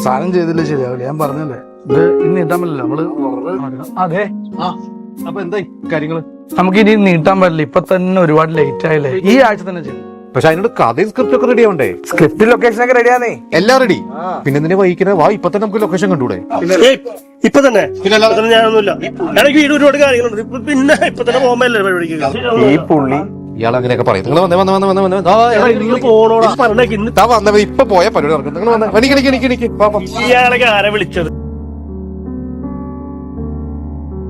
സാധനം ചെയ്തില്ല ശരിയാവില്ല, ഞാൻ പറഞ്ഞല്ലേ. ഇത് ഇനി നീട്ടാൻ പറ്റില്ല നമ്മള്. അതെ, അപ്പൊ എന്തായി കാര്യങ്ങള്? നമുക്ക് ഇനി നീട്ടാൻ പറ്റില്ല, ഇപ്പൊ തന്നെ ഒരുപാട് ലേറ്റ് ആയില്ലേ. ഈ ആഴ്ച തന്നെ ചെയ്യും. പക്ഷെ അതിനോട് കഥയും സ്ക്രിപ്റ്റ് ഒക്കെ റെഡി ആവണ്ടേ? സ്ക്രിപ്റ്റ് ലൊക്കേഷൻ ഒക്കെ റെഡിയാണേ, എല്ലാം റെഡി. പിന്നെ എന്തിനാ വൈകിക്കുന്നത്? വാ, ഇപ്പൊ തന്നെ നമുക്ക് ലൊക്കേഷൻ കണ്ടൂടെ? ഇപ്പൊ തന്നെ ഞാനൊന്നുമില്ല, എനിക്ക് വീട് ഒരുപാട് കാര്യങ്ങളുണ്ട്. പിന്നെ ഇപ്പൊ തന്നെ പോകുമ്പല്ലേ പരിപാടിക്ക്. ഈ പുള്ളി ഇയാൾ അങ്ങനെയൊക്കെ പറയും. നിങ്ങൾ വന്നേ പോണോടാ പറഞ്ഞേക്ക്. ഇന്ന് വന്നവ ഇപ്പൊ പോയ പരിപാടി നടക്കും. നിങ്ങൾ വന്നേ, ഇയാളൊക്കെ ആരെ വിളിച്ചത്?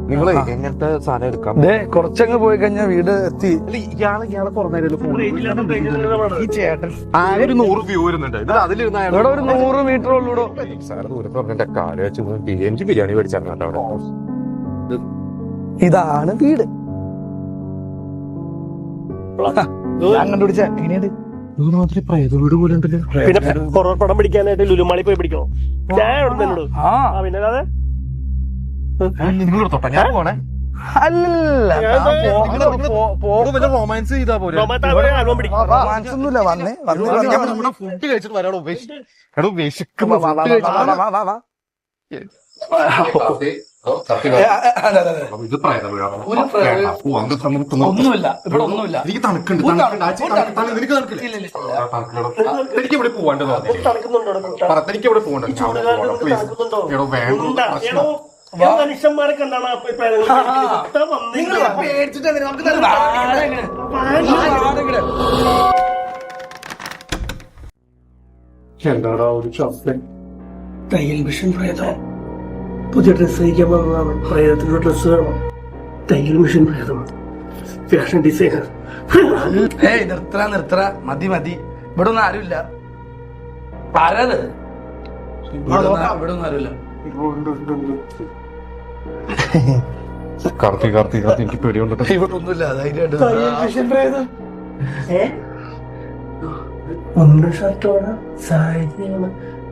നിങ്ങളെ എങ്ങനത്തെ സാധനം എടുക്കാം? കുറച്ചങ്ങ് പോയി കഴിഞ്ഞാൽ വീട് എത്തി. ഇയാളെ കുറഞ്ഞ ഫോൺ ഈ ചേട്ടൻ 100 വ്യൂ വരുന്നുണ്ട്. ഇവിടെ ഒരു 100 മീറ്റർ ഉള്ളൂടോ. സാറ് ദൂരത്ത് പറഞ്ഞ കാല് വെച്ച് എനിക്ക് ബിരിയാണി മേടിച്ചിറങ്ങാട്ടോ അവിടെ. ഇതാണ് വീട്. ഞാൻ കണ്ടുപിടിച്ച എങ്ങനെയുണ്ട്? പ്രേത വീട് പോലെ ഉണ്ടല്ലോ. പിന്നെ ഹൊറർ പടം പിടിക്കാനായിട്ട് ലുലുമാളി പോയി പിടിക്കണം. ഞാൻ എന്നോട് പിന്നെ അതെ നിങ്ങൾ തൊട്ടാ ഞാൻ പോണേ. റൊമാൻസ് ചെയ്താ പോലെ. റൊമാൻസ് ഒന്നുമില്ല. വന്നേ ഫുഡ് കഴിച്ചിട്ട് വരാടോ. എടോ വിശക്കുമ്പോ ഇത് പ്രേത വീടാണോ? ഒന്നുമില്ല, ഇവിടെ ഒന്നുമില്ല. എനിക്ക് തണുക്കുണ്ട്. എനിക്ക് തണുക്കില്ല. എനിക്ക് ഇവിടെ പോവാണ്ട്. എനിക്ക് ഇവിടെ പോകണ്ട. എടോ വേണ്ട. മനുഷ്യന്മാരെ കണ്ടാണ് എന്താടാ ഒരു ശബ്ദം? തയ്യൽ മിഷൻ പ്രേതം. പുതിയ ഡ്രസ് കഴിക്കാൻ വന്നതാണ്. പ്രേതത്തിന്റെ ഡ്രസ് വേണം. തയ്യൽ മിഷൻ പ്രേതം. Fashion designer. നിർത്തറ മതി മതി. ഇവിടെ ഒന്നും ആരുമില്ല. ആരാത്? ഇവിടെ ഒന്നും ആരുമില്ല. കാർത്തി എനിക്ക് പേടിയുണ്ട്. ഇവിടെ ഒന്നുമില്ല. ഷർട്ടോടെ സാരിയാണ്,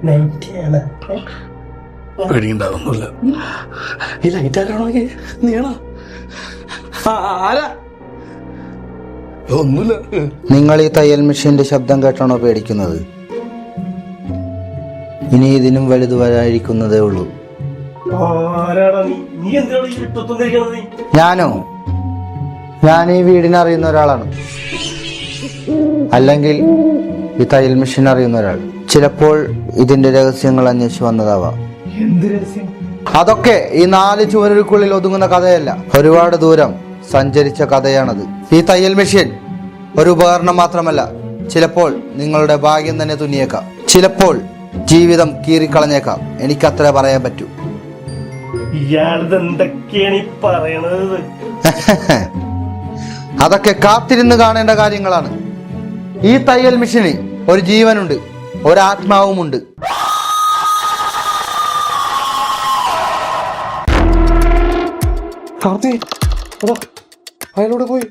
നൈറ്റിയാണ്. പേടിയുണ്ടാവുന്നില്ല. ഈ ലൈറ്റ് ആരാണോ? നീണോ? ആരാ? ഒന്നുമില്ല. നിങ്ങൾ ഈ തയ്യൽ മെഷീന്റെ ശബ്ദം കേട്ടാണോ പേടിക്കുന്നത്? ഇനി ഇതിനും വലുത് വരാതിരിക്കുന്നതേ ഉള്ളൂ. ഞാനോ? ഞാൻ ഈ വീടിനെ അറിയുന്ന ഒരാളാണ്, അല്ലെങ്കിൽ ഈ തയ്യൽ മെഷീൻ അറിയുന്ന ഒരാൾ. ചിലപ്പോൾ ഇതിന്റെ രഹസ്യങ്ങൾ അന്വേഷിച്ച് വന്നതാവാം. അതൊക്കെ ഈ 4 ചുവരുകൾക്കുള്ളിൽ ഒതുങ്ങുന്ന കഥയല്ല, ഒരുപാട് ദൂരം സഞ്ചരിച്ച കഥയാണത്. ഈ തയ്യൽ മെഷീൻ ഒരു ഉപകരണം മാത്രമല്ല, ചിലപ്പോൾ നിങ്ങളുടെ ഭാഗ്യം തന്നെ തുന്നിയേക്കാം, ചിലപ്പോൾ ജീവിതം കീറിക്കളഞ്ഞേക്കാം. എനിക്കത്ര പറയാൻ പറ്റൂ. എന്തൊക്കെയാണ് ഈ പറയണത്? അതൊക്കെ കാത്തിരുന്ന് കാണേണ്ട കാര്യങ്ങളാണ്. ഈ തയ്യൽ മെഷീന് ഒരു ജീവനുണ്ട്, ഒരാത്മാവുമുണ്ട്. അയാളോട് പോയി.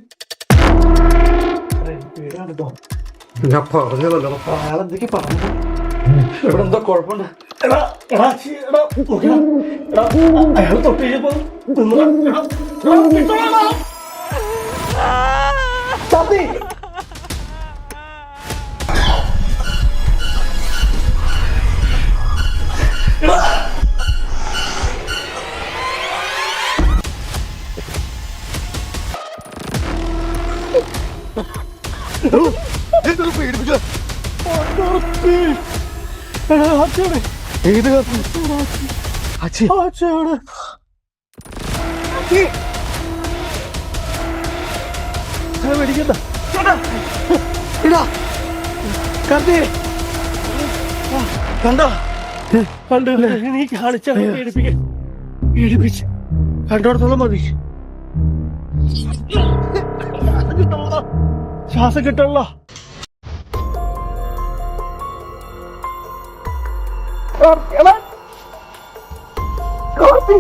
ഞാൻ പറഞ്ഞതല്ലോ. അയാളെന്തൊക്കെ പറഞ്ഞു? ഇവിടെ എന്തോ കുഴപ്പമുണ്ട്. അയാൾ തൊട്ടിപ്പോ പേടിപ്പിച്ച ഏത് മേടിക്കണ്ട കണ്ടോ? കണ്ടില്ല. നീ കാണിച്ച പേടിപ്പിച്ച് കണ്ടോടത്തോളം മതി. ശ്വാസം കിട്ടണല്ലോ. Corti,